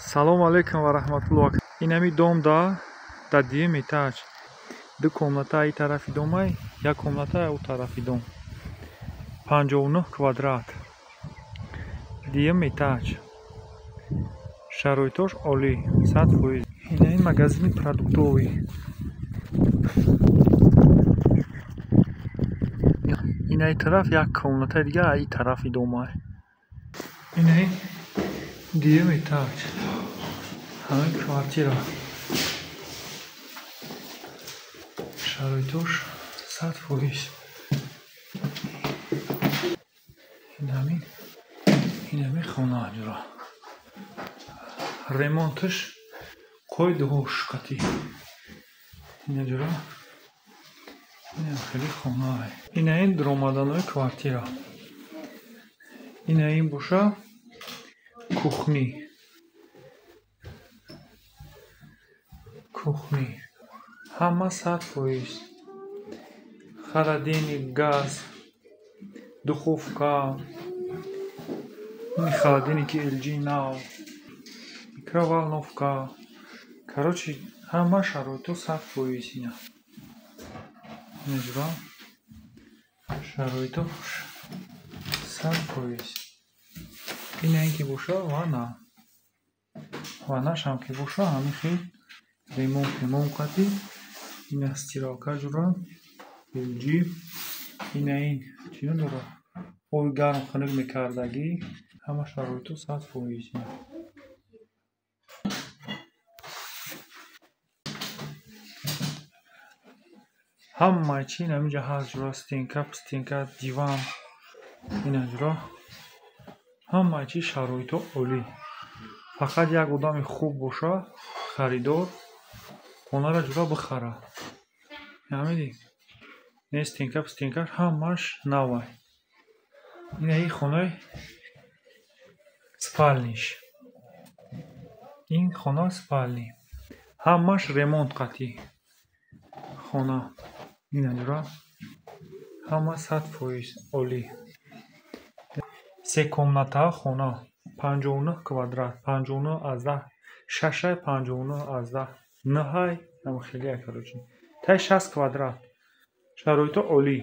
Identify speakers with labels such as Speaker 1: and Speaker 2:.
Speaker 1: Салом алейкум ва раҳматуллоҳ. Инами дом да диюм этаж. Ду комната и тарафи домай, як комната у тарафи дом. 59 квадрат. Диюм этаж. Шароитош олӣ, 100%. Инаи магазини продуктовӣ. Инаи тараф як комната дига, и тарафи домай. Инаи диюм этаж. Ҳамин квартира. Шароитош 100%. Инами хона ҷура. Ремонташ қойд ҳошкати. Ина ҷура. Ина хели хона. Инаи даромаданои квартира. Инаи боша кухни. Ҳама 100%. Холодильник, газ, духовка, холодильники LG нав, микроволновка. Короче, ҳама шароито 100%. Ина ҷура. Шароито 100%. Ина ки боша вана. Ванашам ки боша ҳамин хел ремонтати. Ина стиралка ҷура. LG. Ина ин чиё дора? Ой гарм хунук мекардагӣ. Ҳама шароито 100%. Ҳамаи чи намиҷа ҳаст ҷура. Стенка, диван. Ина ҷура. Ҳамаи чи шароито олӣ. Фақат як одами хуб боша, харидор, хонара ҷура бихара. Ҳамидӣ? Не стенка, ҳамаш навай. Ина ин хонаи спальниш. Ин хона спальни. Ҳамаш ремонт қатӣ. Хона. Ина ҷура. Ҳама 100% олӣ. Се комната хона. 59 квадрат. 59 аз 10. 6 59 аз 10. 9 ҳам хеле короче. Тай 60 квадрат. Шароито олӣ.